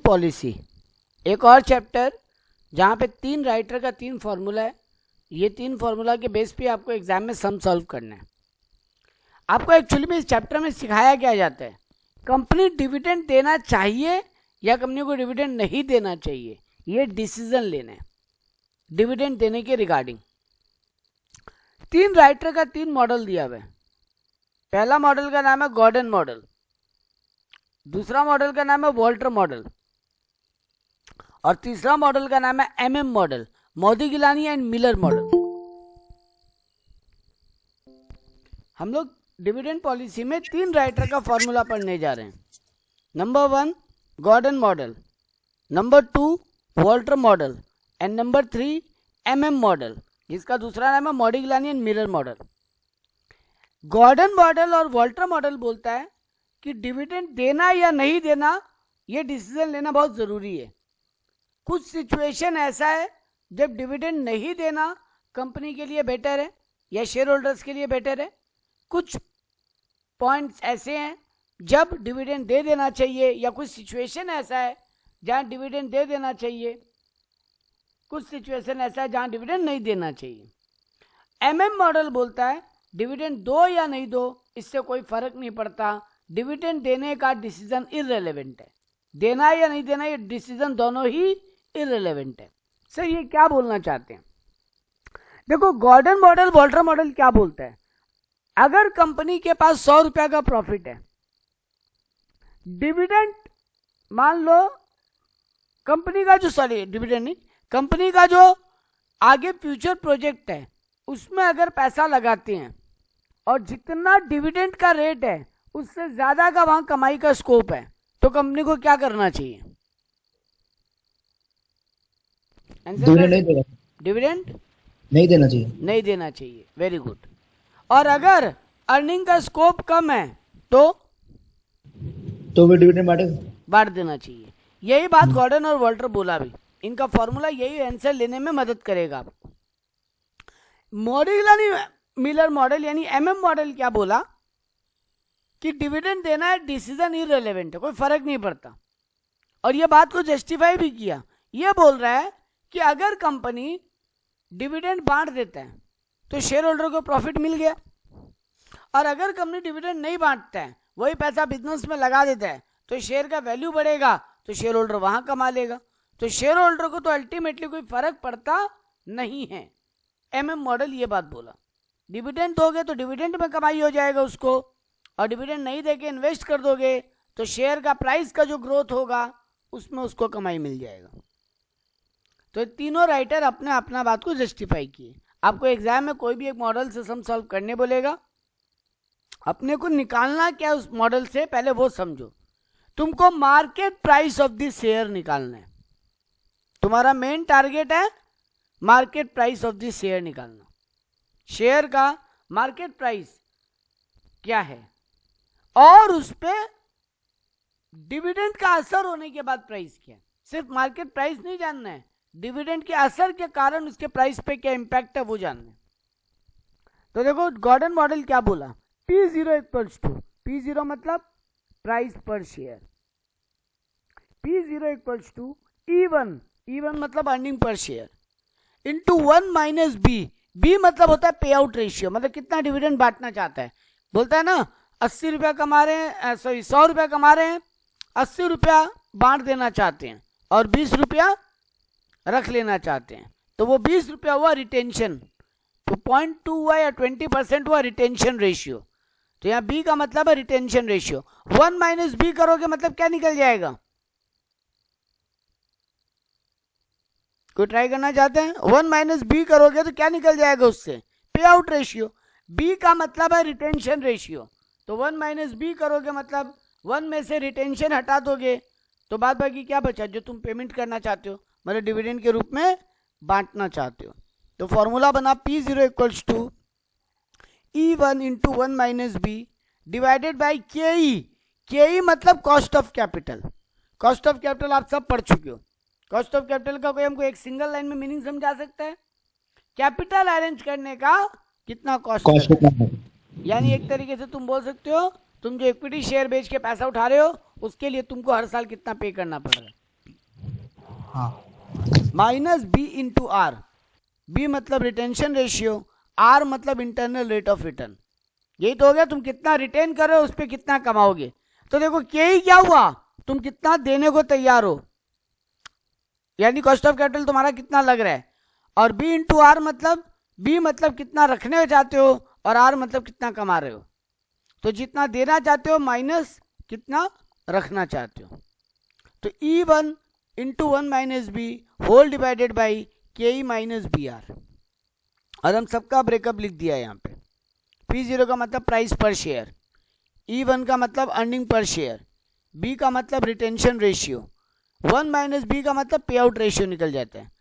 Policy, एक और chapter जहाँ पे 3 राइटर का 3 फॉर्मूला है। ये 3 फॉर्मूला के बेस पे आपको एग्जाम में सम सॉल्व करना है। आपको एक्चुअली में इस चैप्टर में सिखाया क्या जाता है, कंपनी डिविडेंड देना चाहिए या कंपनी को डिविडेंड नहीं देना चाहिए, ये डिसीजन लेना है डिविडेंड देने के रिगार्डिंग। 3 राइटर का 3 मॉडल दिया हुआ है। पहला मॉडल का नाम है गॉर्डन मॉडल, दूसरा मॉडल का नाम है वॉल्टर मॉडल, और तीसरा मॉडल का नाम है MM model, Modigliani and Miller model. हम लोग डिविडेंड पॉलिसी में 3 राइटर का फॉर्मूला पढ़ने जा रहे हैं। Number 1 Gordon model, number 2 Walter model and number 3 MM model, जिसका दूसरा नाम है Modigliani and Miller model. Gordon model और वॉल्टर मॉडल बोलता है कि डिविडेंड देना या नहीं देना ये डिसीजन लेना बहुत ज़रूरी है। कुछ सिचुएशन ऐसा है जब डिविडेंड नहीं देना कंपनी के लिए बेटर है या शेयर होल्डर्स के लिए बेटर है। कुछ पॉइंट्स ऐसे हैं जब डिविडेंड दे देना चाहिए, या कुछ सिचुएशन ऐसा है जहां डिविडेंड दे देना चाहिए, कुछ सिचुएशन ऐसा है जहां डिविडेंड नहीं देना चाहिए। एमएम मॉडल बोलता है डिविडेंड दो या नहीं दो इससे कोई फर्क नहीं पड़ता, डिविडेंड देने का डिसीजन इररिलेवेंट है। देना या नहीं देना ये डिसीजन दोनों ही इररिलेवेंट है। सर ये क्या बोलना चाहते हैं? देखो गॉर्डन मॉडल वॉल्टर मॉडल क्या बोलता है, अगर कंपनी के पास 100 रुपया का प्रॉफिट है, डिविडेंड मान लो कंपनी का जो डिविडेंड नहीं, कंपनी का जो आगे फ्यूचर प्रोजेक्ट है उसमें अगर पैसा लगाते हैं और जितना डिविडेंड का रेट है उससे ज्यादा का वहां कमाई का स्कोप है, तो कंपनी को क्या करना चाहिए? डिविडेंड नहीं देना चाहिए। नहीं देना चाहिए। Very good. और अगर अर्निंग का स्कोप कम है तो वो डिविडेंड बांट देना चाहिए। यही बात गॉर्डन और वॉल्टर बोला भी, इनका फॉर्मूला यही आंसर लेने में मदद करेगा आपको। मोदिगिलानी मिलर मॉडल यानी एमएम मॉडल क्या बोला कि डिविडेंड देना है डिसीजन इररिलेवेंट है, कोई फर्क नहीं पड़ता। और ये बात को जस्टिफाई भी किया, ये बोल रहा है कि अगर कंपनी डिविडेंड बांट देता है तो शेयर होल्डर को प्रॉफिट मिल गया, और अगर कंपनी डिविडेंड नहीं बांटता है, वही पैसा बिजनेस में लगा देता है, तो शेयर का वैल्यू बढ़ेगा, तो शेयर होल्डर वहां कमा लेगा। तो शेयर होल्डर को तो अल्टीमेटली कोई फर्क पड़ता नहीं है। एमएम मॉडल ये बात बोला, डिविडेंड दोगे तो डिविडेंड में कमाई हो जाएगा उसको, और डिविडेंड नहीं देके इन्वेस्ट कर दोगे तो शेयर का प्राइस का जो ग्रोथ होगा उसमें उसको कमाई मिल जाएगा। तो तीनों राइटर अपने अपना बात को जस्टिफाई किए। आपको एग्जाम में कोई भी एक मॉडल से सम सॉल्व करने बोलेगा, अपने को निकालना क्या उस मॉडल से पहले वो समझो। तुमको market price of the share निकालना है, तुम्हारा मेन टारगेट है market price of the share निकालना। शेयर का मार्केट प्राइस क्या है और उस पे डिविडेंड का असर होने के बाद प्राइस क्या है। सिर्फ मार्केट प्राइस नहीं जानना है, डिविडेंड के असर के कारण उसके प्राइस पे क्या इंपैक्ट है वो जानना है। तो देखो गॉर्डन मॉडल क्या बोला, P0 इक्वल्स टू, P0 मतलब प्राइस पर share, P0 equals to E1, E1 मतलब अर्निंग पर share, into 1 minus B, B मतलब होता है पे आउट रेशियो, मतलब कितना डिविडेंड बांटना चाहता है। बोलता है ना 80 रुपया कमा रहे हैं, सॉरी 100 रुपया कमा रहे हैं, 80 रुपया बांट देना चाहते हैं और 20 रुपया रख लेना चाहते हैं, तो वो 20 रुपया हुआ रिटेंशन, तो 0.2 हुआ या 20% हुआ रिटेंशन रेशियो। तो यहाँ बी का मतलब है रिटेंशन रेशियो। 1 माइनस बी करोगे मतलब क्या निकल जाएगा? कोई ट्राई करना चाहते हैं? 1 माइनस बी करोगे तो क्या निकल जाएगा उससे? पे आउट रेशियो। बी का मतलब है रिटेंशन रेशियो, तो 1 माइनस बी करोगे मतलब 1 में से रिटेंशन हटा दोगे तो बाद बाकी क्या बचा, जो तुम पेमेंट करना चाहते हो, मतलब डिविडेंड के रूप में बांटना चाहते हो। तो फॉर्मूला बना P0 equals to E1 into 1 minus B divided by KE। KE मतलब cost of capital. Cost of capital आप सब पढ़ चुके हो। कॉस्ट ऑफ कैपिटल का कोई हमको एक सिंगल लाइन में मीनिंग समझा सकता है? कैपिटल अरेंज करने का कितना कॉस्ट है, यानी एक तरीके से तुम बोल सकते हो तुम जो इक्विटी शेयर बेच के पैसा उठा रहे हो उसके लिए तुमको हर साल कितना पे करना पड़ रहा है। हाँ minus B into R. B मतलब रिटेंशन रेशियो, आर मतलब इंटरनल रेट ऑफ रिटर्न। यही तो हो गया, तुम कितना रिटेन कर रहे हो उस पर कितना कमाओगे। तो देखो के ही क्या हुआ, तुम कितना देने को तैयार हो, यानी कॉस्ट ऑफ कैपिटल तुम्हारा कितना लग रहा है। और बी इंटू आर मतलब बी मतलब कितना रखने चाहते हो और आर मतलब कितना कमा रहे हो। तो जितना देना चाहते हो माइनस कितना रखना चाहते हो। तो E one into one minus B whole divided by K E minus B are. और हम सबका ब्रेकअप लिख दिया है यहाँ पे। पी जीरो का मतलब प्राइस पर शेयर, ई वन का मतलब अर्निंग पर शेयर, बी का मतलब retention ratio, one minus B का मतलब पे आउट रेशियो निकल जाता है,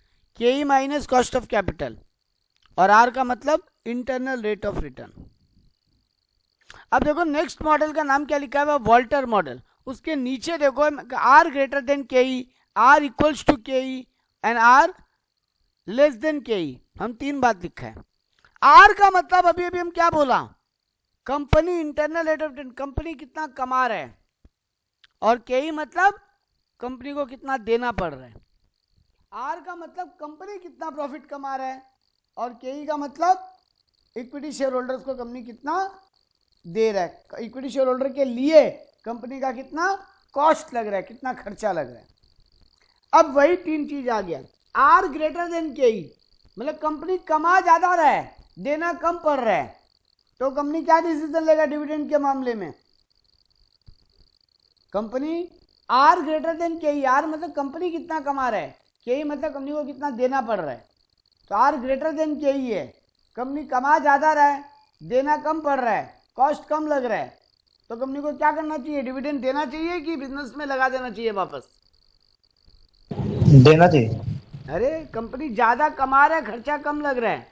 K E minus cost of capital, और आर का मतलब इंटरनल रेट ऑफ रिटर्न। अब देखो नेक्स्ट मॉडल का नाम क्या लिखा है, वॉल्टर मॉडल। उसके नीचे देखो are greater than K E, are equals to K E and R less than K E. हम तीन बात लिखा है। आर का मतलब अभी अभी हम क्या बोला, company internal rate of return, company कितना कमा रहा है, और के ई मतलब कंपनी को कितना देना पड़ रहा है। आर का मतलब कंपनी कितना प्रॉफिट कमा रहा है, और के ई का मतलब इक्विटी शेयर होल्डर्स को कंपनी कितना दे रहा है, इक्विटी शेयर होल्डर के लिए कंपनी का कितना कॉस्ट लग रहा है, कितना खर्चा लग रहा है। अब वही तीन चीज आ गया, are greater than K E मतलब कंपनी कमा ज्यादा रहा है, देना कम पड़ रहा है, तो कंपनी क्या डिसीजन लेगा डिविडेंड के मामले में। Company are greater than K E, are मतलब कंपनी कितना कमा रहा है, के ई मतलब कंपनी को कितना देना पड़ रहा है। तो आर ग्रेटर देन के ई है, कंपनी कमा ज्यादा रहा है, देना कम पड़ रहा है, कॉस्ट कम लग रहा है, तो कंपनी को क्या करना चाहिए, डिविडेंड देना चाहिए कि बिजनेस में लगा देना चाहिए वापस। देना चाहिए। अरे कंपनी ज्यादा कमा रहा है, खर्चा कम लग रहा है,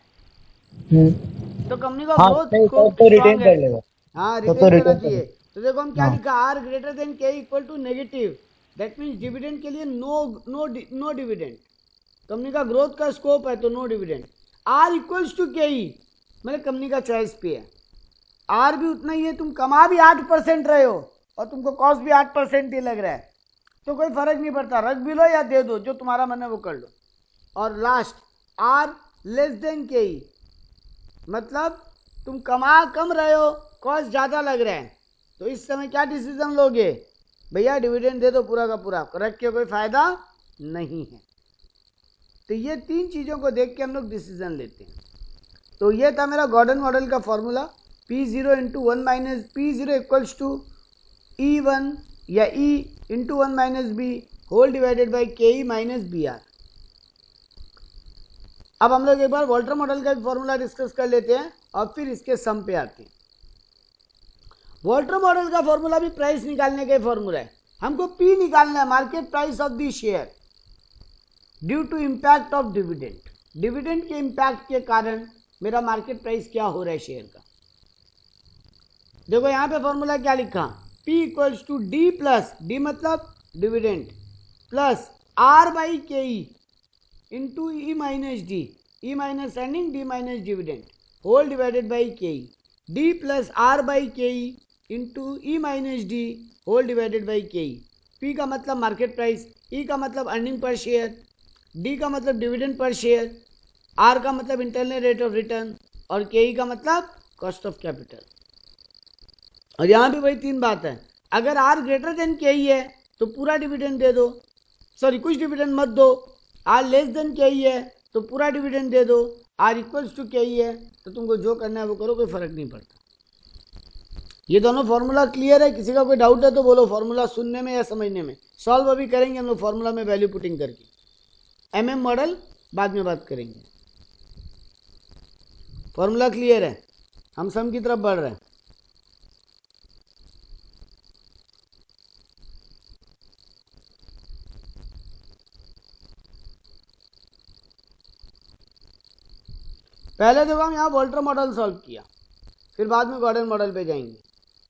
तो कंपनी का हाँ ग्रोथ तो रिटेन कर लेगा। हाँ तो रिटेन देना retain चाहिए। तो देखो हम क्या हाँ। लिखा, R greater than K equal to negative, that means dividend के लिए नो डिविडेंड, कंपनी का ग्रोथ का स्कोप है तो no dividend. R equals to K E मतलब कंपनी का चॉइस पे है, आर भी उतना ही है, तुम कमा भी 8% रहे हो और तुमको कॉस्ट भी 8% ही लग रहा है, तो कोई फर्क नहीं पड़ता, रख भी लो या दे दो, जो तुम्हारा मन है वो कर लो। और last are less than K E मतलब तुम कमा कम रहे हो, कॉस्ट ज़्यादा लग रहा है, तो इस समय क्या डिसीजन लोगे, भैया डिविडेंड दे दो पूरा का पूरा, रख के कोई फायदा नहीं है। तो ये तीन चीज़ों को देख के हम लोग डिसीजन लेते हैं। तो ये था मेरा गॉर्डन मॉडल का formula, P0 into one minus P0 equals to E1 या E into one minus B whole divided by K E minus B are. अब हम लोग एक बार वॉल्टर मॉडल का भी फॉर्मूला डिस्कस कर लेते हैं और फिर इसके सम पे आते हैं। वॉल्टर मॉडल का फॉर्मूला भी प्राइस निकालने का फॉर्मूला है, हमको P निकालना है, market price of the share due to impact of dividend. Dividend के इम्पैक्ट के कारण मेरा मार्केट प्राइस क्या हो रहा है शेयर का। देखो यहाँ पे फॉर्मूला क्या लिखा, P equals to D plus, D मतलब dividend, plus R by K E into E minus D, E minus earning D minus dividend whole divided by K E, D plus R by K E into E minus D whole divided by K E. P का मतलब market price, ई का मतलब earning पर share, D का मतलब dividend per share, are का मतलब internal rate of return, और के ई का मतलब कॉस्ट ऑफ कैपिटल। और यहाँ भी वही तीन बात है, अगर आर ग्रेटर देन के ई है तो पूरा डिविडेंड दे दो, सॉरी कुछ डिविडेंड मत दो, आर लेस देन के ई है तो पूरा डिविडेंड दे दो, आर इक्वल्स टू के ई है तो तुमको जो करना है वो करो, कोई फर्क नहीं पड़ता। ये दोनों फॉर्मूला क्लियर है, किसी का कोई डाउट है तो बोलो, फॉर्मूला सुनने में या समझने में। सॉल्व अभी करेंगे हम लोग फॉर्मूला में वैल्यू पुटिंग करके, MM मॉडल बाद में बात करेंगे। फॉर्मूला क्लियर है, हम सम की तरफ बढ़ रहे हैं। पहले देखो हम यहाँ वॉल्टर मॉडल सॉल्व किया, फिर बाद में गॉर्डन मॉडल पे जाएंगे।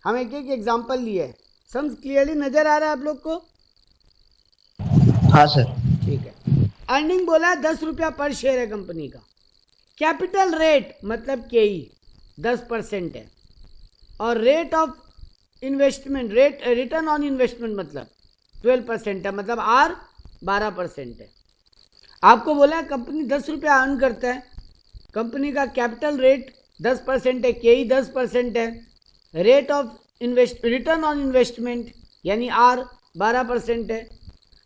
हम एक एक एग्जांपल लिए हैं। सम्स क्लियरली नजर आ रहा है आप लोग को? हाँ सर। ठीक है। अर्निंग बोला है 10 रुपया पर शेयर है कंपनी का, कैपिटल रेट मतलब के ई 10% है, और rate of investment, rate return on investment मतलब 12% है, मतलब आर 12% है। आपको बोला है कंपनी 10 रुपया अर्न करता है, कंपनी का कैपिटल रेट 10% है, केई 10% है, rate of return on investment यानी आर 12% है।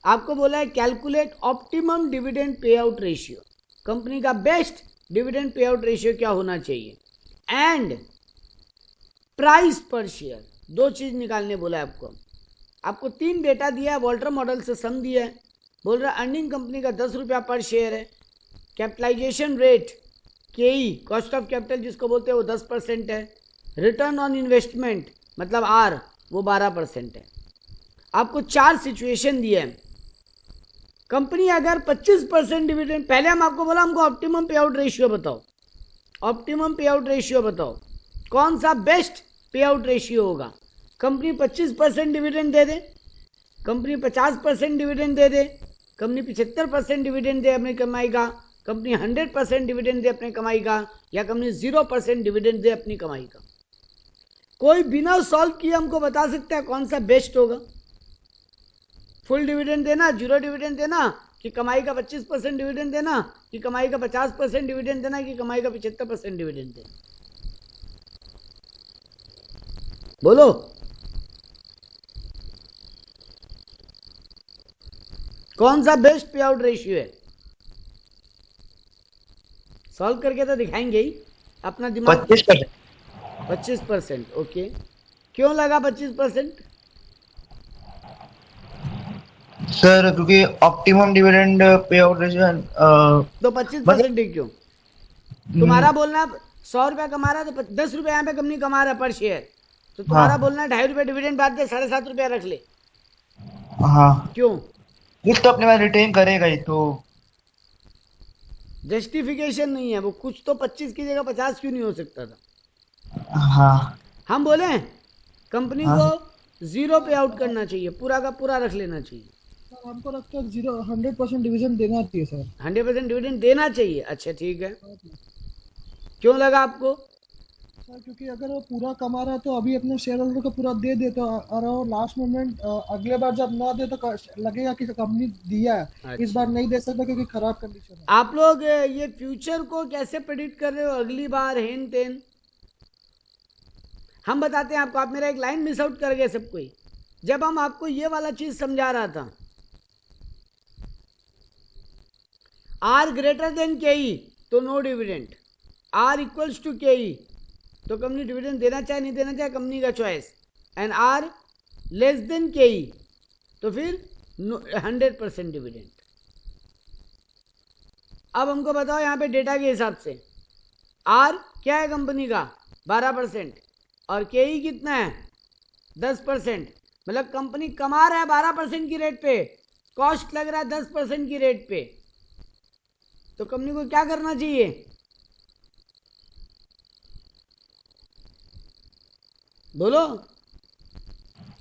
आपको बोला है कैलकुलेट ऑप्टिमम डिविडेंड पे आउट रेशियो, कंपनी का best dividend pay out ratio क्या होना चाहिए, एंड प्राइस पर शेयर, दो चीज निकालने बोला है आपको। आपको 3 डेटा दिया है, वॉल्टर मॉडल से सम दिया है, बोल रहा है अर्निंग कंपनी का 10 रुपया पर शेयर है, कैपिटलाइजेशन रेट केई कॉस्ट ऑफ कैपिटल जिसको बोलते हैं वो 10% है, रिटर्न ऑन इन्वेस्टमेंट मतलब आर वो 12% है। आपको 4 सिचुएशन दिए हैं। कंपनी अगर 25% डिविडेंड, पहले हम आपको बोला हमको ऑप्टिमम पे आउट रेशियो बताओ, ऑप्टिमम पे आउट रेशियो बताओ, कौन सा बेस्ट पे आउट रेशियो होगा। कंपनी 25% डिविडेंड दे दे, कंपनी 50% डिविडेंड दे दे, कंपनी 75% डिविडेंड दे अपनी कमाई का, कंपनी 100% डिविडेंड दे अपनी कमाई का, या कंपनी 0% डिविडेंड दे अपनी कमाई का। कोई बिना सॉल्व किए हमको बता सकता है कौन सा बेस्ट होगा। फुल डिविडेंड देना, जीरो डिविडेंड देना, कि कमाई का 25% डिविडेंड देना, कि कमाई का 50% डिविडेंड देना, कि कमाई का 75% डिविडेंड देना। बोलो कौन सा बेस्ट पे आउट रेशियो है। सॉल्व करके तो दिखाएंगे ही, अपना दिमाग। 25%। ओके, क्यों लगा 25%? सर क्योंकि ऑप्टिमम डिविडेंड पे आउट रेशियो तो 25% ही क्यों? तुम्हारा बोलना 100 रुपया कमा रहा है तो 10 रुपया यहाँ पे कंपनी कमा रहा है पर शेयर, तो तुम्हारा बोलना है 2.5 रुपया डिविडेंड बात दे, 7.5 रुपया रख ले। हाँ, क्यों? कुछ तो अपने पास रिटेन करेगा ही, तो जस्टिफिकेशन नहीं है वो, कुछ तो 25 की जगह 50 क्यों नहीं हो सकता था। हाँ हम बोले कंपनी को 0 पे आउट करना चाहिए, पूरा का पूरा रख लेना चाहिए। सर हमको लगता है 100% डिवीजन देना चाहिए सर। 100% डिविडेंड देना चाहिए। अच्छा ठीक है, क्यों लगा आपको? सर क्योंकि अगर वो पूरा कमा रहा है तो अभी अपने शेयर होल्डर को पूरा दे दे, तो और वो लास्ट मोमेंट अगले बार जब ना दे तो लगेगा कि कंपनी दिया है। अच्छा। इस बार नहीं दे सकता क्योंकि खराब कंडीशन है। आप लोग ये फ्यूचर को कैसे प्रेडिक्ट कर रहे हो, अगली बार हेन टेन? हम बताते हैं आपको, आप मेरा एक लाइन मिस आउट कर गए सब कोई। जब हम आपको ये वाला चीज समझा रहा था, are greater than K E तो no dividend, R equals to K E तो कंपनी डिविडेंड देना चाहे नहीं देना चाहे कंपनी का choice, and R less than K E तो फिर 100% डिविडेंड। अब हमको बताओ यहाँ पे डेटा के हिसाब से आर क्या है कंपनी का 12% और के ई कितना है 10%, मतलब कंपनी कमा रहा है 12% की रेट पे, कॉस्ट लग रहा है 10% की रेट पे, तो कंपनी को क्या करना चाहिए? बोलो।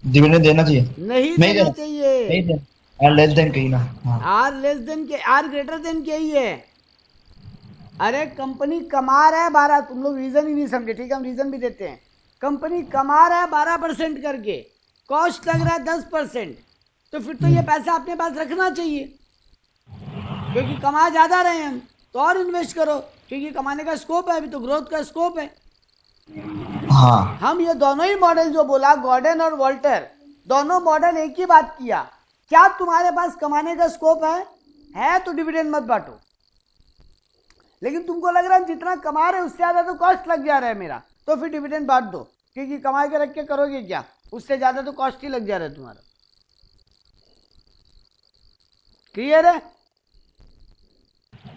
डिविडेंड देना चाहिए, नहीं देना चाहिए। नहीं देना, लेस देन कहीं ना। आर लेस देन के, आर ग्रेटर देन के ही है। अरे कंपनी कमा रहा है 12, तुम लोग रीजन ही नहीं समझे, ठीक है हम रीजन भी देते हैं। कंपनी कमा रहा है 12% करके, कॉस्ट लग रहा है 10%, तो फिर तो ये पैसा अपने पास रखना चाहिए, क्योंकि कमा ज्यादा रहे हैं हम, तो और इन्वेस्ट करो, क्योंकि कमाने का स्कोप है, अभी तो ग्रोथ का स्कोप है। हाँ, हम ये दोनों ही मॉडल जो बोला, गॉर्डन और वॉल्टर, दोनों मॉडल एक ही बात किया, क्या तुम्हारे पास कमाने का स्कोप है तो डिविडेंड मत बांटो, लेकिन तुमको लग रहा है जितना कमा रहे उससे ज्यादा तो कॉस्ट लग जा रहा है मेरा, तो फिर डिविडेंड बांट दो, क्योंकि कमा के रख के करोगे क्या, उससे ज्यादा तो कॉस्ट ही लग जा रहा है तुम्हारा। क्लियर है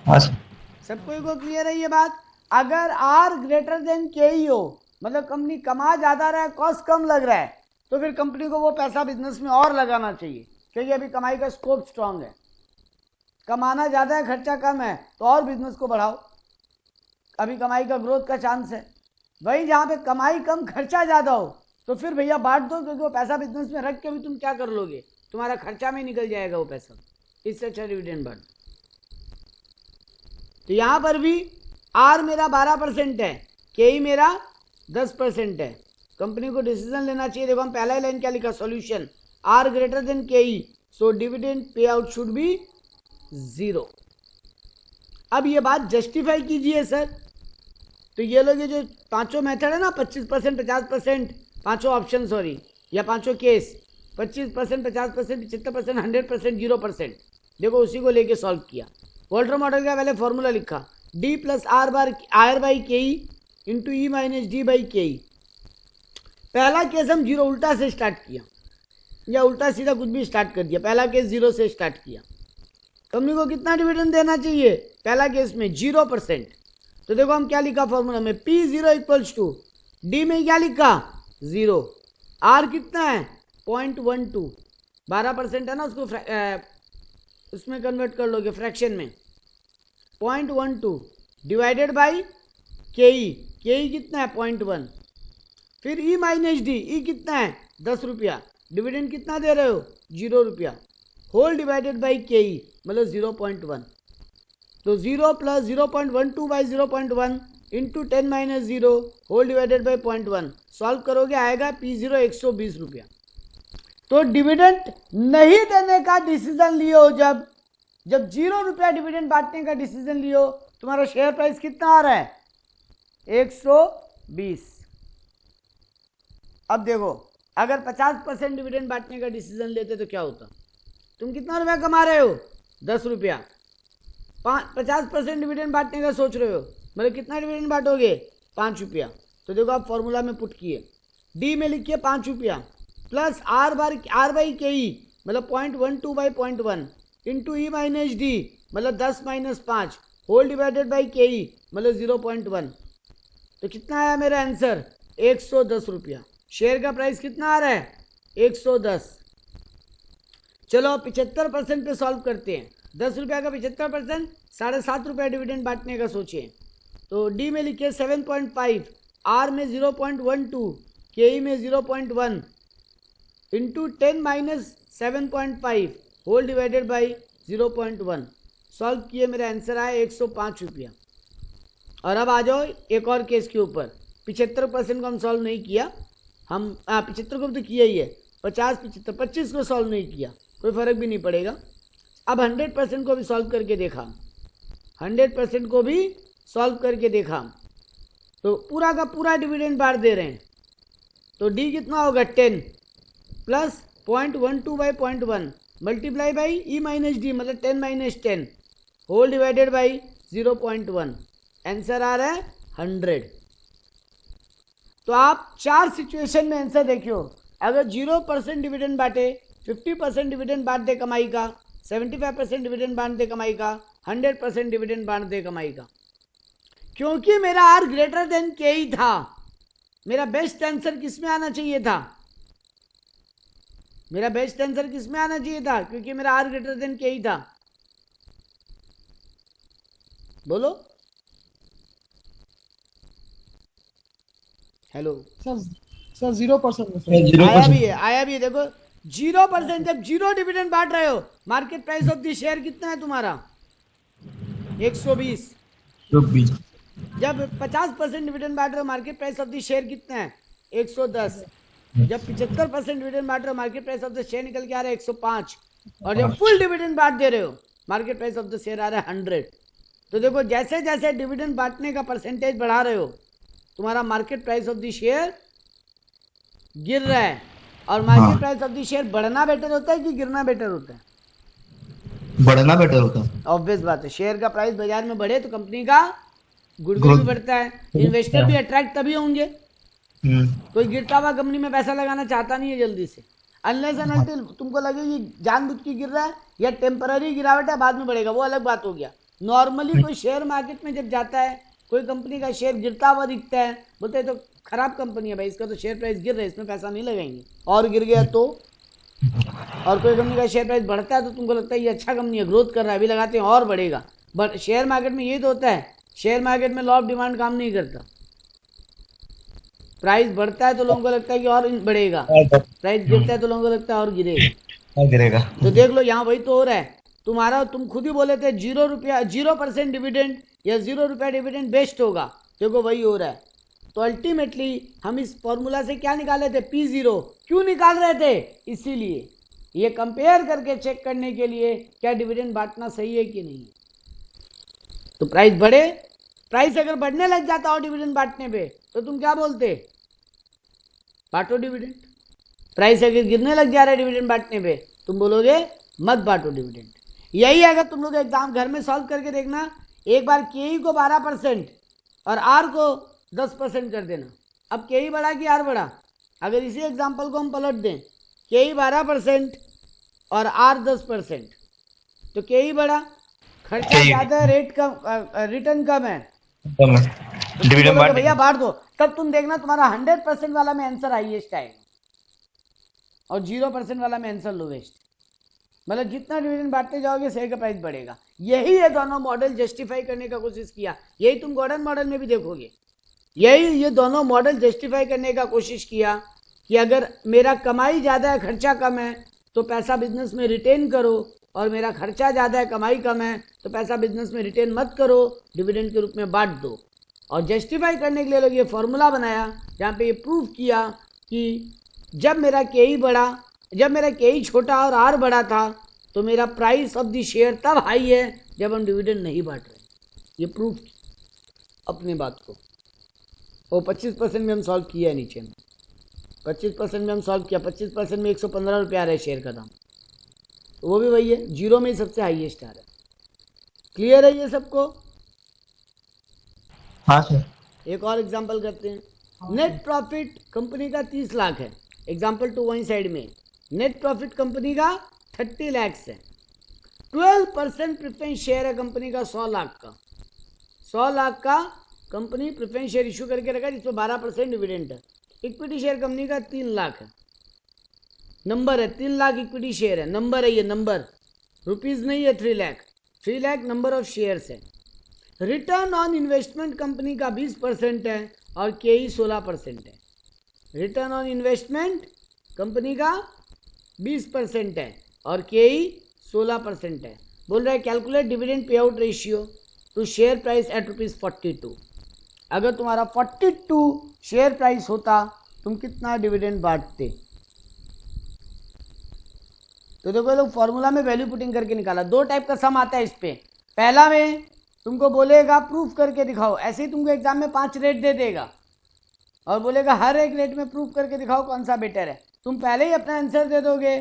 सबको को? क्लियर है ये बात? अगर आर ग्रेटर देन के ही हो, मतलब कंपनी कमा ज्यादा रहा है कॉस्ट कम लग रहा है, तो फिर कंपनी को वो पैसा बिजनेस में और लगाना चाहिए, क्योंकि अभी कमाई का स्कोप स्ट्रांग है। कमाना ज्यादा है खर्चा कम है, तो और बिजनेस को बढ़ाओ, अभी कमाई का ग्रोथ का चांस है। वही जहाँ पे कमाई कम खर्चा ज्यादा हो, तो फिर भैया बांट दो, क्योंकि वो पैसा बिजनेस में रख के भी तुम क्या कर लोगे, तुम्हारा खर्चा में निकल जाएगा वो पैसा, इससे अच्छा डिविडेंड बांट। तो यहाँ पर भी आर मेरा 12% है, के ई मेरा 10% है, कंपनी को डिसीजन लेना चाहिए। देखो हम पहला ही लाइन क्या लिखा, solution, are greater than K E, so dividend pay out should be 0। अब ये बात जस्टिफाई कीजिए सर। तो ये लोग ये जो पांचों मेथड है ना, 25%, 50%, पांचों ऑप्शन सॉरी, या पांचों केस, 25%, 50%, 75%, 100%, 0%, देखो उसी को लेके सॉल्व किया। वॉल्टर मॉडल का पहले फॉर्मूला लिखा, D plus R by K E into E minus D by K ई। पहला केस हम जीरो उल्टा से स्टार्ट किया, या उल्टा सीधा कुछ भी स्टार्ट कर दिया। पहला केस जीरो से स्टार्ट किया। कंपनी को कितना डिविडेंड देना चाहिए? पहला केस में 0%। तो देखो हम क्या लिखा फॉर्मूला में, P0 इक्वल्स टू, डी में क्या लिखा 0, आर कितना है 0.12, 12% है ना, उसको उसमें कन्वर्ट कर लोगे फ्रैक्शन में, 0.12 डिवाइडेड बाई के ई कितना है 0.1, फिर ई माइनस डी, ई कितना है 10 रुपया, डिविडेंड कितना दे रहे हो 0 रुपया, whole divided by K E मतलब 0.1। तो 0 plus 0.12 by 0.1 into 10 minus 0 whole divided by 0.1, solve करोगे आएगा P0 120 रुपया। तो डिविडेंड नहीं देने का डिसीजन लियो, जब 0 रुपया डिविडेंड बांटने का डिसीजन लियो, तुम्हारा शेयर प्राइस कितना आ रहा है 120। अब देखो अगर 50% डिविडेंड बांटने का डिसीजन लेते तो क्या होता, तुम कितना रुपया कमा रहे हो 10 रुपया, 50% डिविडेंड बांटने का सोच रहे हो, मतलब कितना डिविडेंड बांटोगे 5 रुपया। तो देखो आप फॉर्मूला में पुट किए, डी में लिखिए 5 रुपया plus R by K E मतलब 0.12 by 0.1 into E minus D मतलब 10 minus 5 whole divided by K E मतलब 0.1। तो कितना आया मेरा आंसर 110 रुपया। शेयर का प्राइस कितना आ रहा है 110। चलो 75% पे सॉल्व करते हैं। 10 रुपया का 75% 7.5 रुपया डिविडेंड बांटने का सोचिए। तो डी में लिखिए 7.5, आर में 0.12, के ई में 0.1 into 10 minus 7.5 whole divided by 0.1। Solve किए, मेरा आंसर आया 105 रुपया। और अब आ जाओ एक और केस के ऊपर। 75% को हम सॉल्व नहीं किया, हम 75 को तो किया ही है, 50, 75, 25 को सॉल्व नहीं किया, कोई फ़र्क भी नहीं पड़ेगा। अब 100% को भी सॉल्व करके देखा, 100% को भी सॉल्व करके देखा, तो पूरा का पूरा डिविडेंड बांट दे रहे हैं। तो डी कितना होगा 10 plus 0.12 by 0.1 multiply by E minus D मतलब 10 minus 10 whole divided by 0.1। Answer आ रहा है 100। तो आप 4 सिचुएशन में आंसर देखियो। अगर 0% डिविडेंड बांटे, 50% डिविडेंड बांट दे कमाई का, 75% डिविडेंड बांट दे कमाई का, 100% डिविडेंड बांट दे कमाई का। क्योंकि मेरा आर ग्रेटर देन के ही था, मेरा बेस्ट आंसर किस में आना चाहिए था, मेरा बेस्ट आंसर किस में आना चाहिए था, क्योंकि मेरा आर ग्रेटर देन के ही था। बोलो हेलो सर 0% में सर। आया भी है देखो 0%। जब 0 डिविडेंड बांट रहे हो, market price of the share कितना है तुम्हारा 120। जब 50% डिविडेंड बांट रहे हो, market price of the share कितना है 110। जब 75% डिविडेंड बांट रहे हो, market price of the share निकल के आ रहा है 105। और जब फुल डिविडेंड बांट दे रहे हो, market price of the share आ रहा है 100। तो देखो जैसे जैसे डिविडेंड बांटने का परसेंटेज बढ़ा रहे हो, तुम्हारा market price of the share गिर रहा है। और market price of the share बढ़ना बेटर होता है कि गिरना बेटर होता है? बढ़ना बेटर होता है। ऑब्वियस बात है, शेयर का प्राइस बाजार में बढ़े तो कंपनी का गुडविल भी बढ़ता है, इन्वेस्टर भी अट्रैक्ट तभी होंगे। कोई गिरता हुआ कंपनी में पैसा लगाना चाहता नहीं है जल्दी से, अनलेस एंड अनटिल तुमको लगे कि जानबूझ के गिर रहा है या टेम्पररी गिरावट है, बाद में बढ़ेगा, वो अलग बात हो गया। नॉर्मली कोई शेयर मार्केट में जब जाता है, कोई कंपनी का शेयर गिरता हुआ दिखता है, बोलते हैं तो खराब कंपनी है भाई, इसका तो शेयर प्राइस गिर रहा है, इसमें पैसा नहीं लगाएंगे। और गिर गया तो, और कोई कंपनी का शेयर प्राइस बढ़ता है तो तुमको लगता है ये अच्छा कंपनी है, ग्रोथ कर रहा है, अभी लगाते हैं और बढ़ेगा। बट शेयर मार्केट में ये तो होता है, शेयर मार्केट में लॉ ऑफ डिमांड काम नहीं करता। प्राइस बढ़ता है तो लोगों को लगता है कि और बढ़ेगा, प्राइस गिरता है तो लोगों को लगता है और गिरेगा। तो देख लो यहाँ वही तो हो रहा है तुम्हारा। तुम खुद ही बोले थे 0% डिविडेंड या 0 रुपया डिविडेंड बेस्ट होगा, देखो वही हो रहा है। तो अल्टीमेटली हम इस फॉर्मूला से क्या निकाले थे P0, क्यों निकाल रहे थे? इसीलिए ये कंपेयर करके चेक करने के लिए क्या डिविडेंड बांटना सही है कि नहीं। तो प्राइस बढ़े, प्राइस अगर बढ़ने लग जाता हो डिविडेंड बांटने पे तो तुम क्या बोलते, बांटो डिविडेंड। प्राइस अगर गिरने लग जा रहा है डिविडेंड बांटने पे तुम बोलोगे मत बांटो डिविडेंड। यही अगर तुम लोग एग्जाम घर में सॉल्व करके देखना, एक बार के को 12% और आर को 10% कर देना। अब के बढ़ा कि आर बढ़ा, अगर इसी एग्जाम्पल को हम पलट दें, के 12% और आर 10%, तो के बढ़ा, खर्चा ज्यादा है, रेट कम, रिटर्न कम है, तो डिविडेंड बांट भैया बांट दो। तब तुम देखना तुम्हारा 100% वाला में आंसर हाईएस्ट आएगा और 0% वाला में आंसर लोवेस्ट। मतलब जितना डिविडेंड बांटते जाओगे शेयर का प्राइस बढ़ेगा। यही ये दोनों मॉडल जस्टिफाई करने का कोशिश किया, यही तुम गॉर्डन मॉडल में भी देखोगे। यही ये दोनों मॉडल जस्टिफाई करने का कोशिश किया कि अगर मेरा कमाई ज़्यादा है खर्चा कम है तो पैसा बिजनेस में रिटेन करो, और मेरा खर्चा ज़्यादा है कमाई कम है तो पैसा बिजनेस में रिटेन मत करो, डिविडेंड के रूप में बांट दो। और जस्टिफाई करने के लिए लोग ये फॉर्मूला बनाया जहाँ पे ये प्रूव किया कि जब मेरा के ई छोटा और आर बड़ा था तो मेरा प्राइस ऑफ द शेयर तब हाई है जब हम डिविडेंड नहीं बांट रहे। ये प्रूफ अपनी बात को। और 25% में हम सॉल्व किया है, नीचे में 25% में हम सॉल्व किया, 25% में 115 रुपये आ रहा है शेयर का दाम, तो वो भी वही है, जीरो में ही सबसे हाईएस्ट आ रहा है। क्लियर है ये सबको? हाँ सर। एक और एग्जांपल करते हैं। नेट प्रॉफिट कंपनी का 30 लाख है, एग्जांपल 2 वहीं साइड में। नेट प्रॉफिट कंपनी का 30 लाख है, 12% प्रेफरेंस शेयर है कंपनी का 100 लाख का। 100 लाख का कंपनी प्रेफरेंस शेयर इशू करके रखा है जिसमें 12% डिविडेंड है। इक्विटी शेयर कंपनी का 3 लाख है, नंबर है 3 लाख इक्विटी शेयर है, नंबर है ये, नंबर रुपीज नहीं है 3 lakh, 3 lakh number of shares है। रिटर्न ऑन इन्वेस्टमेंट कंपनी का 20% है और के ई 16% है। रिटर्न ऑन इन्वेस्टमेंट कंपनी का 20% है और के ई 16% है। बोल रहा है कैलकुलेट डिविडेंड पे out ratio to share price at ₹42। अगर तुम्हारा 42 शेयर प्राइस होता तुम कितना डिविडेंड बांटते? तो देखो लोग फॉर्मूला में वैल्यू पुटिंग करके निकाला। 2 टाइप का सम आता है इस पे। पहला में तुमको बोलेगा प्रूफ करके दिखाओ, ऐसे ही तुमको एग्जाम में 5 रेट दे देगा और बोलेगा हर एक रेट में प्रूफ करके दिखाओ कौन सा बेटर है। तुम पहले ही अपना आंसर दे दोगे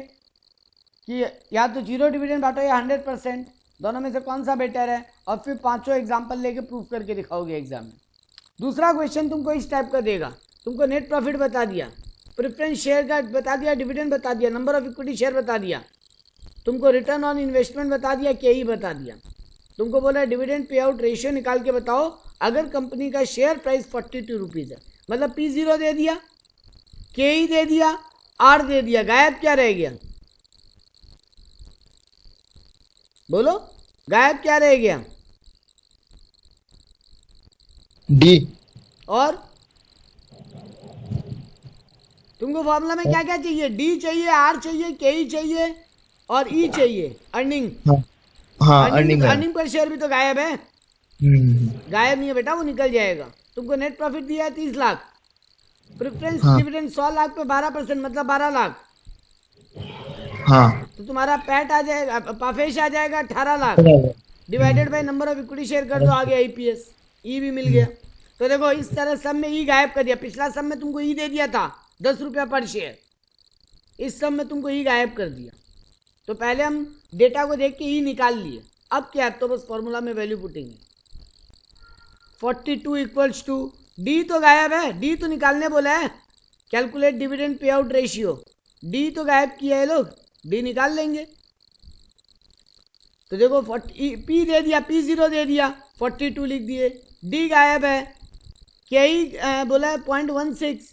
कि या तो 0 डिविडेंड बांटो या 100%, दोनों में से कौन सा बेटर है, और फिर 5 एग्जाम्पल लेके प्रूफ करके दिखाओगे एग्जाम में। दूसरा क्वेश्चन तुमको इस टाइप का देगा, तुमको नेट प्रॉफिट बता दिया, प्रेफरेंस शेयर का बता दिया, डिविडेंड बता दिया, नंबर ऑफ इक्विटी शेयर बता दिया, तुमको रिटर्न ऑन इन्वेस्टमेंट बता दिया, के ई बता दिया, तुमको बोला डिविडेंड पे आउट रेशियो निकाल के बताओ अगर कंपनी का शेयर प्राइस 42 रुपीज़ है। मतलब P0 दे दिया, के ई दे दिया, आर दे दिया, गायब क्या रह गया? बोलो गायब क्या रह गया? डी। और तुमको फॉर्मूला में क्या क्या चाहिए? डी चाहिए, आर चाहिए, के ई चाहिए और ई चाहिए, अर्निंग। हाँ अर्निंग पर शेयर भी तो गायब है। गायब नहीं है बेटा, वो निकल जाएगा। तुमको नेट प्रॉफिट दिया है 30 लाख, प्रेफरेंस डिविडेंड 100 लाख पे 12% मतलब 12 लाख। हाँ तो तुम्हारा पैट आ जाएगा, पाफेश आ जाएगा 18 lakh, divided by number of equity share कर दो, आ गया ईपीएस, ई भी मिल गया। तो देखो इस तरह सब में ई गायब कर दिया। पिछला सब में तुमको ई दे दिया था 10 रुपया पर शेयर, इस सब में तुमको ई गायब कर दिया। तो पहले हम डेटा को देख के ई निकाल लिए, अब क्या तो बस फॉर्मूला में वैल्यू पुटेंगे। 42 इक्वल्स टू डी तो गायब है, डी तो निकालने बोला है, कैलकुलेट डिविडेंड पे आउट रेशियो, डी तो गायब किया है लोग, डी निकाल लेंगे। तो देखो पी दे दिया, P0 दे दिया, 42 लिख दिए, डी गायब है, के ई बोला है 0.16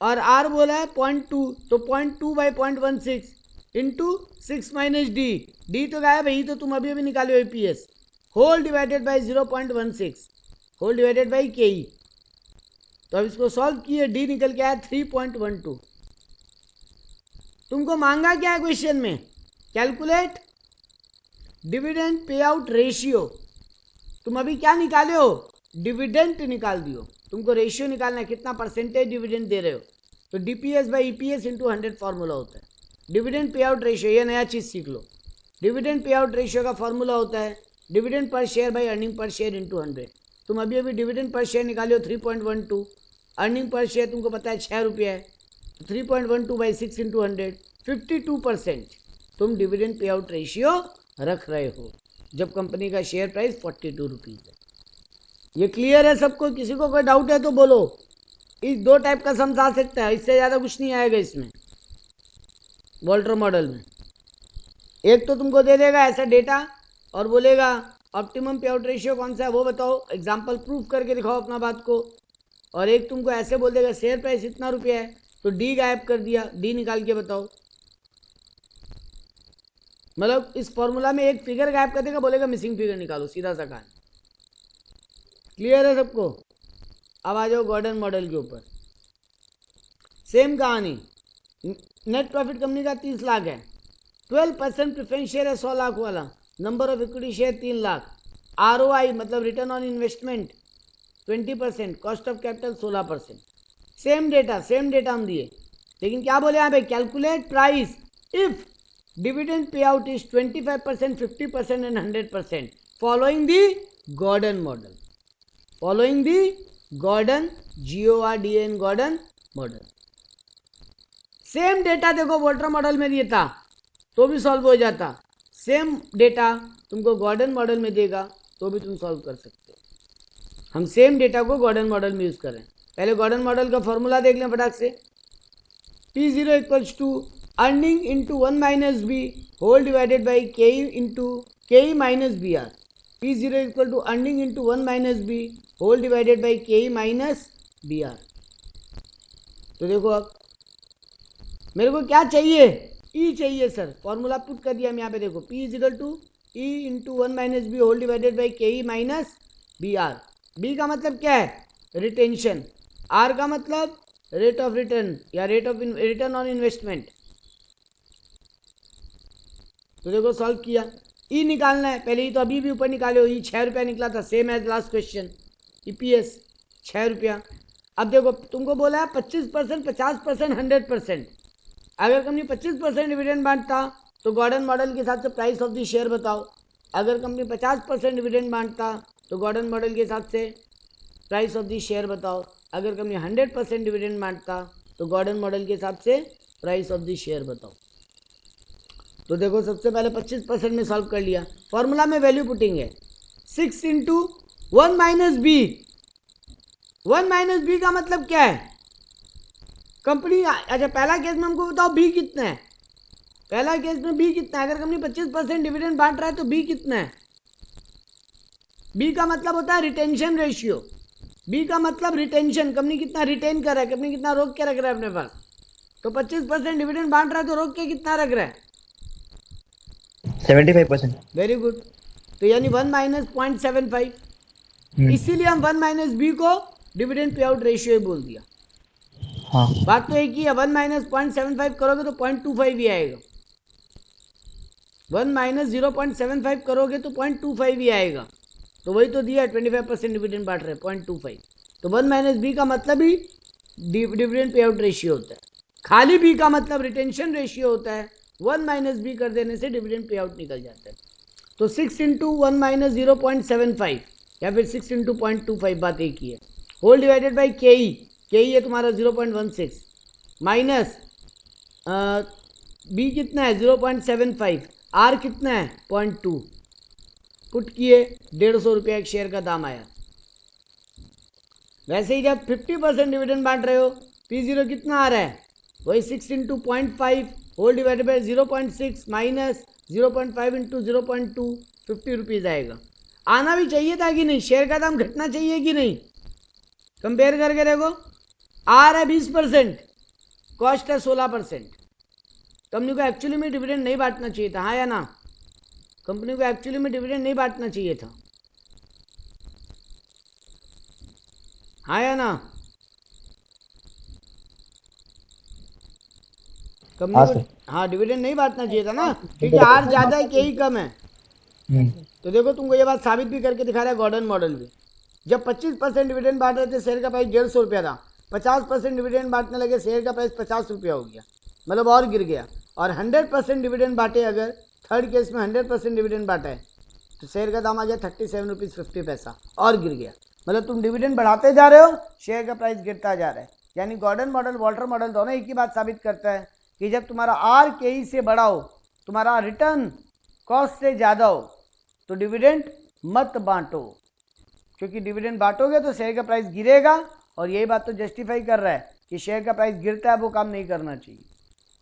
और आर बोला है 0.2, तो 0.2 by 0.16 into 6 minus D, D तो गायब है, तो तुम अभी अभी निकाले हो EPS, whole divided by 0.16 whole divided by K E. तो अब इसको सॉल्व किए, डी निकल के आया 3.12। तुमको मांगा क्या है क्वेश्चन में? कैलकुलेट डिविडेंड पे आउट रेशियो। तुम अभी क्या निकाले हो? डिविडेंड निकाल दियो। तुमको रेशियो निकालना है, कितना परसेंटेज डिविडेंड दे रहे हो। तो DPS by EPS into 100 formula होता है। डिविडेंड पे आउट रेशियो, ये नया चीज़ सीख लो। डिविडेंड पे आउट रेशियो का फॉर्मूला होता है dividend per share by earning पर शेयर इंटू 100। तुम अभी अभी डिविडेंड पर शेयर निकालो 3.12, अर्निंग पर शेयर तुमको पता है 6 रुपये है, 3.12 बाई 6 इंटू 100, 52% तुम डिविडेंड पे आउट रेशियो रख रहे हो जब कंपनी का शेयर प्राइस 42 रुपीज़ है। ये क्लियर है सबको? किसी को कोई डाउट है तो बोलो। इस दो टाइप का समझ आ सकता है, इससे ज़्यादा कुछ नहीं आएगा इसमें वॉल्टर मॉडल में। एक तो तुमको दे देगा ऐसा डेटा और बोलेगा ऑप्टिमम पे आउट रेशियो कौन सा है वो बताओ, एग्जाम्पल प्रूफ करके दिखाओ अपना बात को। और एक तुमको ऐसे बोल देगा शेयर प्राइस इतना रुपया है तो डी गायब कर दिया, डी निकाल के बताओ। मतलब इस फॉर्मूला में एक फिगर गायब कर देगा, बोलेगा मिसिंग फिगर निकालो, सीधा सा कहानी। क्लियर है सबको? अब आ जाओ गॉर्डन मॉडल के ऊपर। सेम कहानी, नेट प्रॉफिट कंपनी का 30 लाख है, 12% प्रेफरेंस शेयर है 100 लाख वाला, number of equity share 3 lakh, ROI मतलब return on investment 20%, cost of capital 16%। Same data हम दिए, लेकिन क्या बोले यहाँ पे, कैलकुलेट प्राइस इफ डिविडेंड पे out is 25%, 50% and 100% following the Gordon मॉडल, फॉलोइंग दी गॉर्डन GORDN Gordon model. Same data देखो वॉल्टर मॉडल में दिया था तो भी सॉल्व हो जाता, सेम डेटा तुमको गॉर्डन मॉडल में देगा तो भी तुम सॉल्व कर सकते हो। हम सेम डेटा को गॉर्डन मॉडल में यूज करें। पहले गॉर्डन मॉडल का फॉर्मूला देख लें फटाक से। P0 equals to earning into 1 minus B whole divided by K into K minus B R. P0 equal to earning into 1 minus B whole divided by K minus B R. तो देखो अब मेरे को क्या चाहिए, ई चाहिए सर, फॉर्मूला पुट कर दिया हम यहाँ पे। देखो P is equal to E into 1 minus B whole divided by K minus B R. B का मतलब क्या है, रिटेंशन, आर का मतलब रेट ऑफ रिटर्न या rate of return on investment. तो देखो सॉल्व किया, ई निकालना है पहले, ही तो अभी भी ऊपर निकाले हो, ई 6 रुपया निकला था, same as last question, EPS 6 रुपया। अब देखो तुमको बोला है 25%, 50%, 100%। अगर कंपनी 25% डिविडेंड बांटता तो गॉर्डन मॉडल के हिसाब से प्राइस ऑफ द शेयर बताओ। अगर कंपनी 50% डिविडेंड बांटता तो गॉर्डन मॉडल के हिसाब से प्राइस ऑफ द शेयर बताओ। अगर कंपनी 100% डिविडेंड बांटता तो गॉर्डन मॉडल के हिसाब से प्राइस ऑफ द शेयर बताओ। तो देखो सबसे पहले 25% में सॉल्व कर लिया, फॉर्मूला में वैल्यू पुटिंग है 6 into 1 minus B. 1 minus B का मतलब क्या है, कंपनी, अच्छा पहला केस में हमको बताओ बी कितना है, पहला केस में बी कितना है। अगर कंपनी 25% डिविडेंड बांट रहा है तो बी कितना है, बी का मतलब होता है रिटेंशन रेशियो। बी का मतलब रिटेंशन, कंपनी कितना रिटेन कर रहा है, कंपनी कितना रोक के रख रहा है अपने पास। तो 25% डिविडेंड बांट रहा है तो रोक के कितना रख रहा है, 75%। Very good. तो यानी 1 माइनस 0.75, इसीलिए हम 1 माइनस बी को डिविडेंड पे आउट रेशियो बोल दिया। हाँ बात तो एक ही है, 1 माइनस 0.75 करोगे तो 0.25 ही आएगा, 1 माइनस 0.75 करोगे तो 0.25 ही आएगा। तो वही तो दिया, 25% डिविडेंड बांट रहे 0.25। तो 1 माइनस बी का मतलब ही डिविडेंड पे आउट रेशियो होता है, खाली बी का मतलब रिटेंशन रेशियो होता है। 1 माइनस बी कर देने से डिविडेंड पे आउट निकल जाता है। तो 6 इंटू 1 माइनस 0.75 या फिर 6 इंटू 0.25, बात एक ही है, होल डिवाइडेड बाई के ई है तुम्हारा 0.16 माइनस बी कितना है 0.75, आर कितना है 0.2, पुट किए 150 रुपया एक शेयर का दाम आया। वैसे ही जब 50% डिविडेंड बांट रहे हो, P0 कितना आ रहा है, वही 6 into 0.5 whole divided by 0.6 minus 0.5 into 0.2, 50 rupees आएगा। आना भी चाहिए था कि नहीं, शेयर का दाम घटना चाहिए कि नहीं, कंपेयर करके देखो। आर है 20%, कॉस्ट है 16%। कंपनी को एक्चुअली में डिविडेंड नहीं बांटना चाहिए था, हाँ या ना, कंपनी को एक्चुअली में डिविडेंड नहीं बांटना चाहिए था, हाँ या ना, कंपनी को हाँ डिविडेंड नहीं बांटना चाहिए था ना, क्योंकि आर ज़्यादा है के ही कम है। तो देखो तुमको ये बात साबित भी करके दिखा रहा है गॉर्डन मॉडल भी। जब 25% डिविडेंड बांट रहे थे शेयर का प्राइस 150 रुपया था, 50% डिविडेंड बांटने लगे शेयर का प्राइस 50 रुपया हो गया, मतलब और गिर गया। और 100% डिविडेंड बांटे, अगर थर्ड केस में 100% डिविडेंड बांटा है तो शेयर का दाम आ गया 37 रुपीज़ 50 और गिर गया। मतलब तुम डिविडेंड बढ़ाते जा रहे हो, शेयर का प्राइस गिरता जा रहा है। यानी गॉर्डन मॉडल, वॉल्टर मॉडल दोनों एक ही बात साबित करता है कि जब तुम्हारा आर के ई से बड़ा हो, तुम्हारा रिटर्न कॉस्ट से ज़्यादा हो, तो डिविडेंड मत बांटो, क्योंकि डिविडेंड बांटोगे तो शेयर का प्राइस गिरेगा। और यही बात तो जस्टिफाई कर रहा है कि शेयर का प्राइस गिरता है वो काम नहीं करना चाहिए,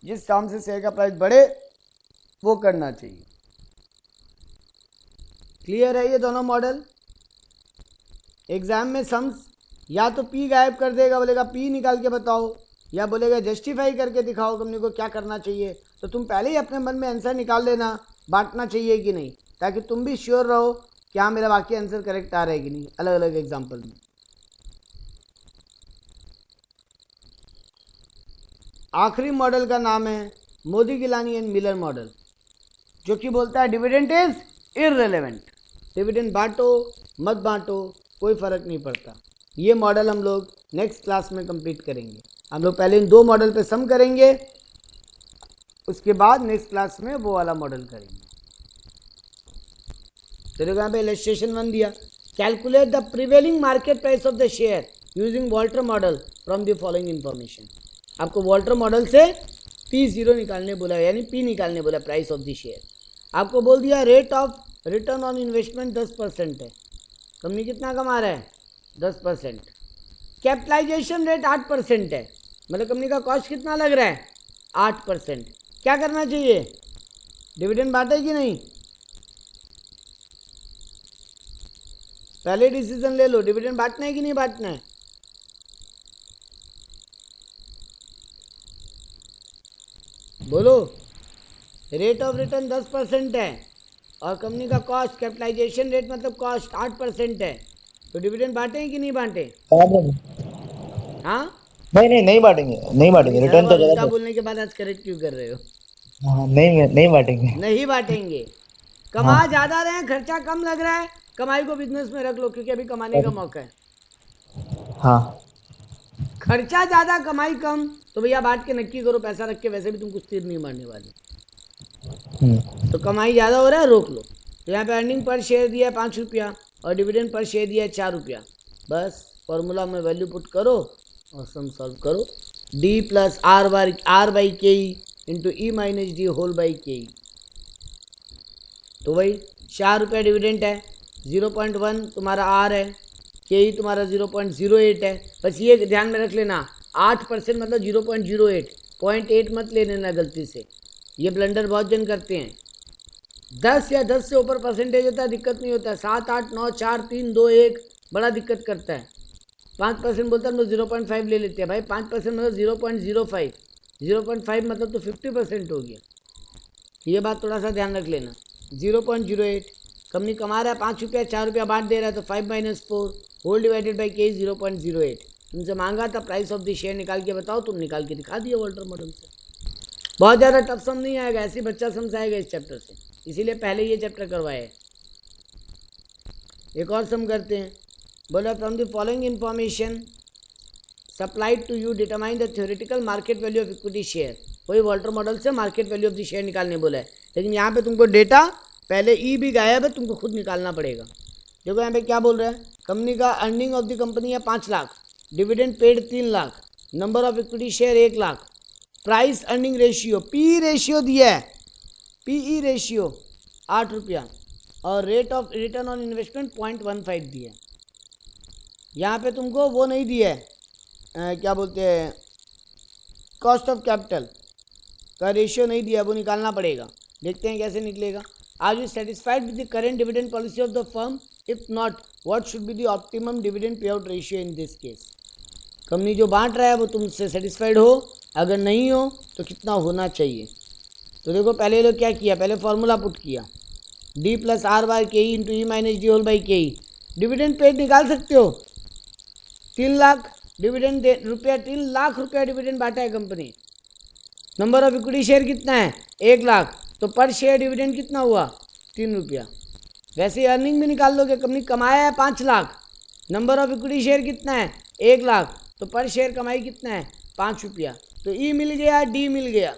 जिस काम से शेयर का प्राइस बढ़े वो करना चाहिए। क्लियर है ये दोनों मॉडल? एग्जाम में सम्स या तो पी गायब कर देगा, बोलेगा पी निकाल के बताओ, या बोलेगा जस्टिफाई करके दिखाओ कंपनी को क्या करना चाहिए। तो तुम पहले ही अपने मन में आंसर निकाल लेना, बांटना चाहिए कि नहीं, ताकि तुम भी श्योर रहो कि हाँ मेरा बाकी आंसर करेक्ट आ रहा है कि नहीं अलग अलग एग्जाम्पल में। आखिरी मॉडल का नाम है Modigliani and Miller model, जो कि बोलता है डिविडेंड इज इररिलेवेंट। डिविडेंड बांटो मत बांटो कोई फर्क नहीं पड़ता। ये मॉडल हम लोग नेक्स्ट क्लास में कंप्लीट करेंगे। हम लोग पहले इन दो मॉडल पे सम करेंगे, उसके बाद नेक्स्ट क्लास में वो वाला मॉडल करेंगे। तेरे को यहाँ पे इलस्ट्रेशन 1 दिया, calculate the prevailing market price of the share using Walter model from the following information. आपको वॉल्टर मॉडल से P0 निकालने बोला, यानी P निकालने बोला, प्राइस ऑफ द शेयर। आपको बोल दिया rate of return on investment 10% है, कंपनी कितना कमा रहा है 10%। कैपिटलाइजेशन रेट 8% है, मतलब कंपनी का कॉस्ट कितना लग रहा है 8%। क्या करना चाहिए, डिविडेंड बांटे कि नहीं? पहले डिसीजन ले लो, डिविडेंड बांटना है कि नहीं बांटना है? बोलो। रेट ऑफ रिटर्न 10% है और कंपनी का कॉस्ट, कैपिटलाइजेशन रेट मतलब कॉस्ट 8% है, तो डिविडेंड बांटे कि नहीं बांटे? हाँ नहीं बांटेंगे, नहीं बांटेंगे। रिटर्न तो क्या बोलने के बाद आज करेक्ट क्यों कर रहे हो? हाँ, नहीं बांटेंगे, नहीं बांटेंगे। कमा ज्यादा रहे हैं, खर्चा कम लग रहा है, कमाई को बिजनेस में रख लो, क्योंकि अभी कमाने का मौका है। हाँ खर्चा ज्यादा कमाई कम, तो भैया बांट के नक्की करो, पैसा रख के वैसे भी तुम कुछ तीर नहीं मारने वाले। तो कमाई ज्यादा हो रहा है, रोक लो। तो यहाँ पे अर्निंग पर शेयर दिया है 5 रुपया और डिविडेंड पर शेयर दिया है 4 रुपया। बस फॉर्मूला में वैल्यू पुट करो और सम सॉल्व करो। D plus R by K E into E minus D whole by K E. तो वही 4 रुपया डिविडेंड है, 0.1 तुम्हारा आर है, के ई तुम्हारा 0.08 है। बस ये ध्यान में रख लेना, 8% मतलब 0.08, 0.8 मत ले लेना गलती से, ये ब्लंडर बहुत जन करते हैं। 10 या 10 से ऊपर परसेंटेज होता है दिक्कत नहीं होता है, 7, 8, 9, 4, 3, 2, 1 बड़ा दिक्कत करता है। 5% बोलता है हम लोग 0.5 ले लेते हैं। भाई 5% मतलब 0.05, 0.5 मतलब तो 50% हो गया। ये बात थोड़ा सा ध्यान रख लेना। 0.08 कंपनी कमा रहा है 5 रुपया, 4 रुपया बांट दे रहा है, तो 5 - 4 होल डिवाइडेड बाई के 0.08। तुमसे मांगा था प्राइस ऑफ द शेयर निकाल के बताओ, तुम निकाल के दिखा दिया वॉल्टर मॉडल से। बहुत ज़्यादा टफ सम नहीं आएगा, ऐसे बच्चा समझाएगा इस चैप्टर से, इसीलिए पहले ये चैप्टर करवाए। एक और सम करते हैं। बोला from the following information supplied to you determine the theoretical market value of equity share. वही वॉल्टर मॉडल से market value of the share निकालने बोला है, लेकिन यहाँ पे तुमको डेटा पहले ई भी गायब है, तुमको खुद निकालना पड़ेगा। देखो यहाँ पे क्या बोल रहा है, कंपनी का अर्निंग ऑफ द कंपनी है 5 lakh, dividend paid 3 lakh, number of equity share 1 lakh, price earning ratio P ratio दिया है, पीई रेशियो 8 रुपया, और rate of return on investment 0.15 दिया है। यहाँ पे तुमको वो नहीं दिया है, क्या बोलते हैं, कॉस्ट ऑफ कैपिटल का रेशियो नहीं दिया, वो निकालना पड़ेगा। देखते हैं कैसे निकलेगा। Are you satisfied with the current dividend policy of the firm? If not, what should be the optimum dividend पे out ratio in this case? Company जो बांट रहा है वो तुमसे सेटिस्फाइड हो, अगर नहीं हो तो कितना होना चाहिए। तो देखो पहले लोग क्या किया, पहले फॉर्मूला पुट किया, D plus R by K E into E minus D whole by K E. Dividend paid निकाल सकते हो, 3 लाख डिविडेंड रुपया, 3 लाख रुपया डिविडेंड बांटा है company. Number of equity share कितना है 1 लाख, तो पर शेयर डिविडेंड कितना हुआ 3 रुपया। वैसे ही अर्निंग भी निकाल लोगे, कंपनी कमाया है 5 lakh, number of equity share कितना है 1 लाख, तो पर शेयर कमाई कितना है 5 रुपया। तो ई मिल गया, डी मिल गया।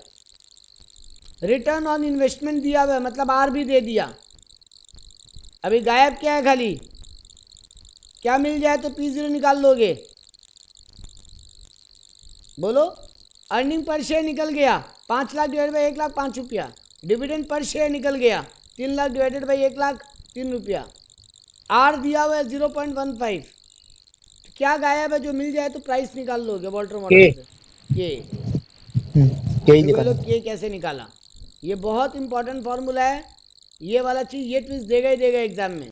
रिटर्न ऑन इन्वेस्टमेंट दिया हुआ है, मतलब आर भी दे दिया, अभी गायब क्या है खाली, क्या मिल जाए तो P0 निकाल लोगे, बोलो। अर्निंग पर शेयर निकल गया 5 लाख डिवाइड बाई 1 लाख 5 रुपया, डिविडेंड पर शेयर निकल गया 3 लाख डिवाइडेड बाई 1 लाख 3 रुपया, आर दिया हुआ है 0.15, तो क्या गायब है जो मिल जाए तो प्राइस निकाल लोगे वॉल्टर मॉडल से। यही निकाल। के कैसे निकाला, ये बहुत इंपॉर्टेंट फॉर्मूला है, ये वाला चीज ये ट्विस्ट देगा ही देगा एग्जाम में।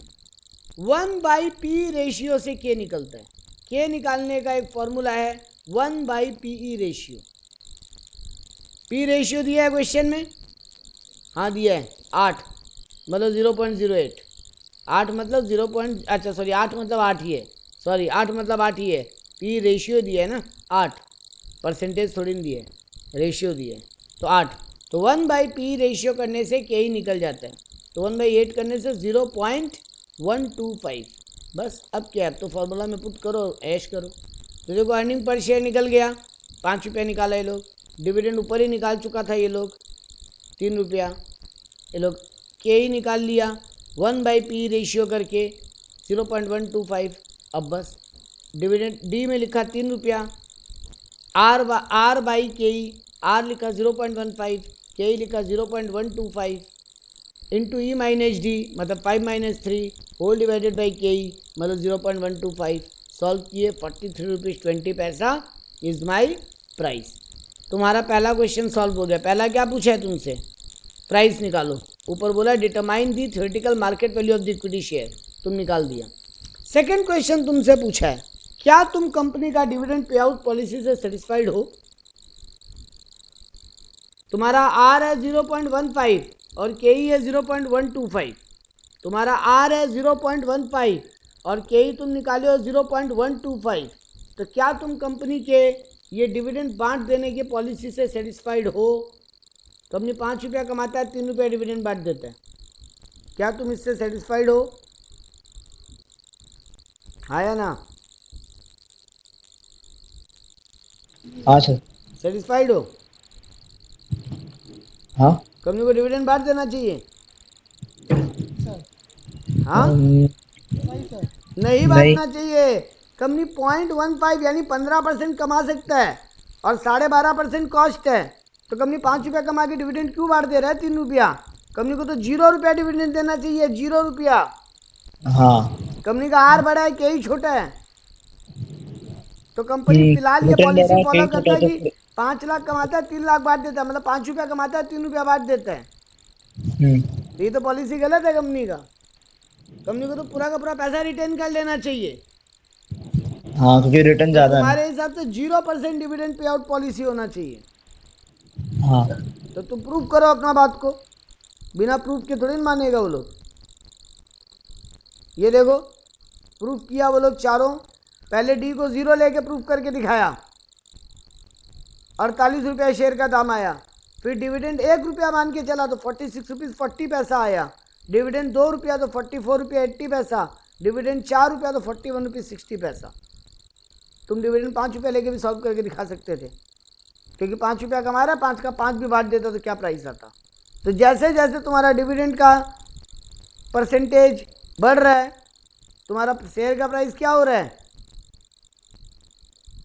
1/P रेशियो से के निकलता है, के निकालने का एक फॉर्मूला है 1/PE रेशियो। पी रेशियो दिया है क्वेश्चन में, हाँ दिया है 8 मतलब 0.08, 8 मतलब 8 मतलब 8 ही है, सॉरी 8 मतलब 8 ही है, पी रेशियो दिया है ना 8, परसेंटेज थोड़ी नहीं दिया है, रेशियो दिया है तो 8, तो 1/P रेशियो करने से के ही निकल जाता है, तो 1/8 करने से 0.125, बस। अब क्या है, अब तो फॉर्मूला में पुट करो, ऐश करो। तो देखो अर्निंग पर शेयर निकल गया 5 रुपया निकाला ये लोग, डिविडेंड ऊपर ही निकाल चुका था ये लोग 3 रुपया, ये लोग के ही निकाल लिया 1/P रेशियो करके 0.125, अब बस डिविडेंड डी में लिखा 3 रुपया, are by K E, are लिखा 0.15, के ई लिखा 0.125 इंटू ई माइनस डी मतलब 5 - 3 whole divided by K E मतलब 0.125, सॉल्व किए 43 रुपीज़ 20 पैसा इज माई प्राइस। तुम्हारा पहला क्वेश्चन सॉल्व हो गया। पहला क्या पूछा है तुमसे, प्राइस निकालो, ऊपर बोला determine the theoretical market value of the equity share, तुम निकाल दिया। सेकंड क्वेश्चन तुमसे पूछा है क्या तुम कंपनी का डिविडेंड पे आउट पॉलिसी से सेटिस्फाइड हो। तुम्हारा आर है 0.15 और के ई है 0.125, तुम्हारा आर है 0.15 और के ई तुम निकाले हो 0.125, तो क्या तुम कंपनी के ये डिविडेंड बांट देने की पॉलिसी से सेटिस्फाइड हो। कंपनी 5 रुपया कमाता है 3 रुपया डिविडेंड बांट देता है, क्या तुम इससे सेटिस्फाइड हो, आया ना। हाँ सर। सेटिस्फाइड हो, हाँ कंपनी को डिविडेंड बांट देना चाहिए। सर हाँ नहीं सर, नहीं बांटना चाहिए। कंपनी 0.15 यानी 15% कमा सकता है और 12.5% कॉस्ट है, तो कंपनी 5 रुपया कमा के डिविडेंड क्यों बांट दे रहा है 3 रुपया। कंपनी को तो 0 रुपया डिविडेंड देना चाहिए, 0 रुपया। हाँ कंपनी का आर बड़ा है के ही छोटा है, तो कंपनी फिलहाल ये रिटर्न दे रहा पॉलिसी है, फॉलो कहीं करता है छोटा कि 5 लाख कमाता है 3 लाख बांट देता है, मतलब 5 रुपया कमाता है 3 रुपया बांट देता है। तो ये तो पॉलिसी गलत है कंपनी का। कंपनी को तो पूरा का पूरा पैसा रिटर्न कर लेना चाहिए। हाँ क्योंकि रिटर्न ज्यादा है। तुम्हारे हिसाब से 0% डिविडेंड पे आउट पॉलिसी होना चाहिए। हाँ तो तुम प्रूफ करो अपना बात को, बिना प्रूफ के थोड़ी ना मानेगा वो लोग। ये देखो प्रूफ किया वो लोग चारों, पहले डी को 0 लेके प्रूफ करके दिखाया, 48 रुपया शेयर का दाम आया, फिर डिविडेंड 1 रुपया मान के चला तो 46 रुपीज़ 40 पैसा आया, डिविडेंड 2 रुपया तो 44 रुपया 80 पैसा, डिविडेंड 4 रुपया तो 41 रुपीज़ 60 पैसा। तुम डिविडेंड 5 रुपया लेके भी सॉल्व करके दिखा सकते थे, क्योंकि 5 रुपया कमा रहा है, 5 का 5 भी बांट देता तो क्या प्राइस आता। तो जैसे जैसे तुम्हारा डिविडेंड का परसेंटेज बढ़ रहा है, तुम्हारा शेयर का प्राइस क्या हो रहा है,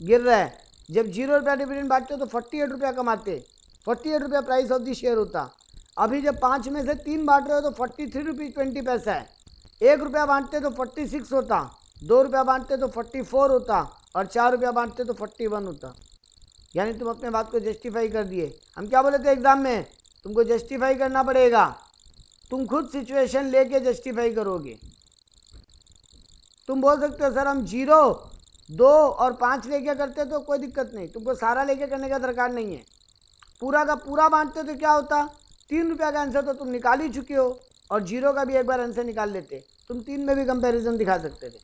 गिर रहा है। जब 0 रुपया डिविडेंड बांटते हो तो 48 रुपया कमाते, 48 रुपया प्राइस ऑफ द शेयर होता। अभी जब 5 में से 3 बांट रहे हो तो 43 रुपीज़ 20 पैसा है। 1 रुपया बांटते तो 46 होता, 2 रुपया बांटते तो 44 होता और 4 रुपया बांटते तो 41 होता। यानी तुम अपने बात को जस्टिफाई कर दिए। हम क्या बोले थे एग्जाम में, तुमको जस्टिफाई करना पड़ेगा, तुम खुद सिचुएशन लेके जस्टिफाई करोगे। तुम बोल सकते हो सर हम 0, 2 और 5 लेके करते तो कोई दिक्कत नहीं, तुमको सारा लेके करने का दरकार नहीं है। पूरा का पूरा बांटते तो क्या होता, 3 रुपया का आंसर तो तुम निकाल ही चुके हो और 0 का भी एक बार आंसर निकाल लेते। तुम 3 में भी कंपैरिजन दिखा सकते थे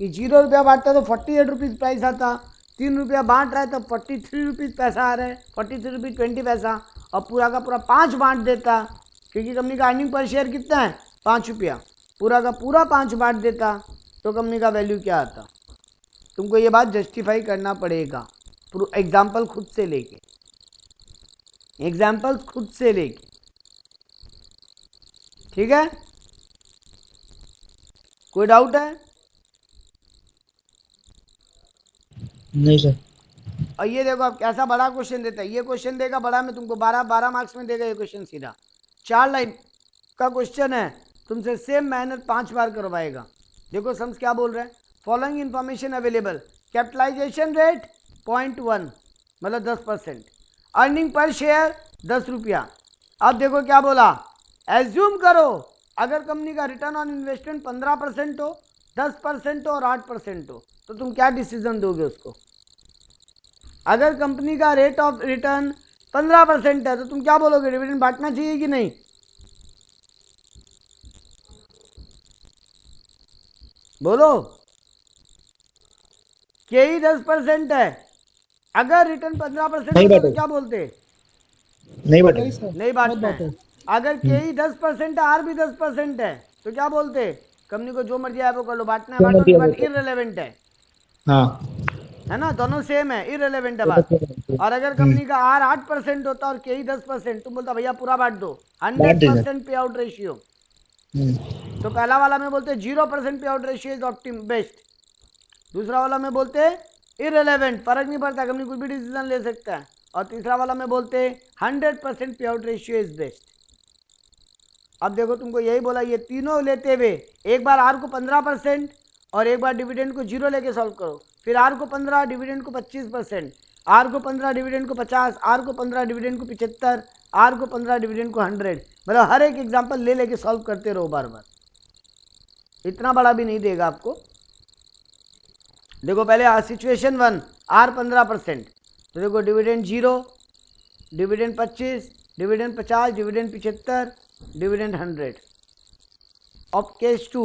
कि 0 रुपया बांटता तो 48 रुपीज़ प्राइस आता, 3 रुपया बांट रहा है तो 43 रुपीज़ पैसा आ रहा है, 43 रुपीज़ 20 पैसा, और पूरा का पूरा 5 बांट देता, क्योंकि कंपनी का अर्निंग पर शेयर कितना है 5 रुपया, पूरा का पूरा 5 बांट देता तो कंपनी का वैल्यू क्या आता। तुमको ये बात जस्टिफाई करना पड़ेगा, एग्जाम्पल खुद से लेके, एग्जाम्पल खुद से लेके, ठीक है। कोई डाउट है? नहीं सर। और ये देखो अब कैसा बड़ा क्वेश्चन देता है, ये क्वेश्चन देगा बड़ा में तुमको 12 मार्क्स में देगा ये क्वेश्चन सीधा। 4 लाइन का क्वेश्चन है, तुमसे सेम मेहनत 5 बार करवाएगा। देखो सम्स क्या बोल रहे हैं, following information available, capitalization rate 0.1 मतलब 10%, अर्निंग पर शेयर 10 रुपया। अब देखो क्या बोला, एज्यूम करो अगर कंपनी का रिटर्न ऑन इन्वेस्टमेंट 15% हो, 10% हो और 8% हो, तो तुम क्या डिसीजन दोगे उसको? अगर कंपनी का रेट ऑफ रिटर्न 15% है तो तुम क्या बोलोगे, डिविडेंड बांटना चाहिए कि नहीं? बोलो। के ही 10% है, अगर रिटर्न 15% नहीं होता तो बांटो। क्या बोलते? नहीं बटे। नहीं सर, नहीं मत बांटना है। बांटो। अगर के ही 10% है, आर भी 10% है, तो क्या बोलते? कंपनी को जो मर्जी है वो कर लो, बांटना है जो बांटो, मर्जी नहीं है वो बांट करो। इररिलेवेंट है। हाँ। है ना, दोनों सेम है, इररिलेवेंट है बात। और अगर कंपनी का आर 8% होता और के ही 10%, तुम बोलता भैया पूरा बांट दो, बांट दे सर। 100% पे आउट रेशियो। तो पहला वाला में बोलते 0% पे आउट रेशियो इज ऑप्टिम बेस्ट, दूसरा वाला में बोलते इररिलेवेंट, फर्क नहीं पड़ता, कंपनी कुछ भी डिसीजन ले सकता है, और तीसरा वाला में बोलते 100% पे आउट रेशियो इज बेस्ट। अब देखो तुमको यही बोला, ये तीनों लेते हुए एक बार आर को 15% और एक बार डिविडेंड को 0 लेके सॉल्व करो, फिर आर को 15, डिविडेंड को 25%, आर को 15, डिविडेंड को 50, आर को 15, डिविडेंड को 75, आर को 15, डिविडेंड को 100, मतलब हर एक एग्जाम्पल ले लेके सॉल्व करते रहो बार बार, इतना बड़ा भी नहीं देगा आपको। देखो पहले सिचुएशन 1, आर 15%, तो देखो dividend 0, dividend 25, dividend 50, dividend 75, dividend 100। अब केस 2,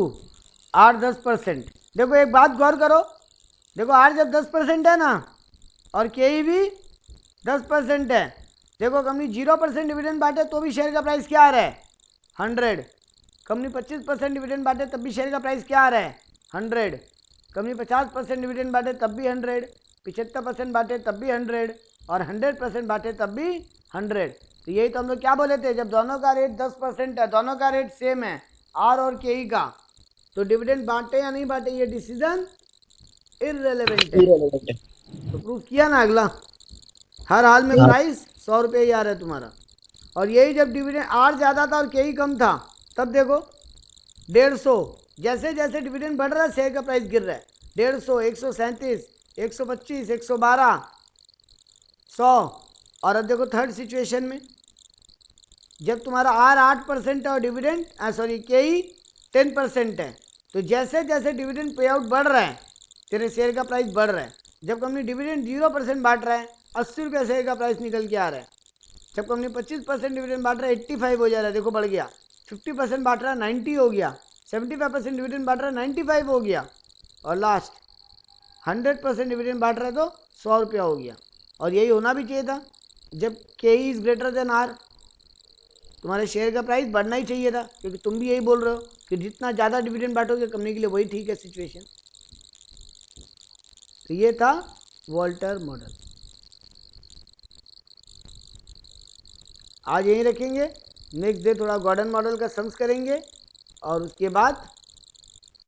आर 10%, देखो एक बात गौर करो, देखो आर जब 10% है ना और के भी 10% है, देखो कंपनी 0% डिविडेंड बांटे तो भी शेयर का प्राइस क्या आ रहा है, 100। कंपनी 25% डिविडेंड बांटे तब भी शेयर का प्राइस क्या आ रहा है, 100। कंपनी 50% डिविडेंड बांटे तब भी 100, 75% बांटे तब भी 100 और 100% बांटे तब भी 100। तो यही तो हम लोग क्या बोले थे, जब दोनों का रेट 10% है, दोनों का रेट सेम है आर और के ई का, तो डिविडेंड बांटे या नहीं बांटे ये डिसीजन इररिलेवेंट है। तो प्रूव किया ना अगला, हर हाल में प्राइस 100 रुपये ही आ रहा है तुम्हारा। और यही जब डिविडेंड आर ज़्यादा था और के ही कम था, तब देखो 150, जैसे जैसे डिविडेंड बढ़ रहा है शेयर का प्राइस गिर रहा है, 150, 137, 125, 112, 100। और अब देखो थर्ड सिचुएशन में, जब तुम्हारा आर 8% है और डिविडेंड के ही 10% है, तो जैसे जैसे डिविडेंड पे आउट बढ़ रहा है तेरे शेयर का प्राइस बढ़ रहा है। जब कंपनी डिविडेंड 0% बांट रहा है, 80 रुपये शेयर का प्राइस निकल के आ रहा है। जब कंपनी 25% डिविडेंड बांट रहा है, 85 हो जा रहा है, देखो बढ़ गया। 50% बांट रहा है, 90 हो गया। 75% डिविडेंड बांट रहा है, 95 हो गया। और लास्ट 100% डिविडेंड बांट रहा है तो 100 रुपया हो गया। और यही होना भी चाहिए था, जब के इज ग्रेटर देन आर तुम्हारे शेयर का प्राइस बढ़ना ही चाहिए था, क्योंकि तुम भी यही बोल रहे हो कि जितना ज़्यादा डिविडेंड बांटोगे कंपनी के लिए वही ठीक है सिचुएशन। तो ये था वॉल्टर मॉडल। आज यहीं रखेंगे, नेक्स्ट डे थोड़ा गॉर्डन मॉडल का सम्स करेंगे और उसके बाद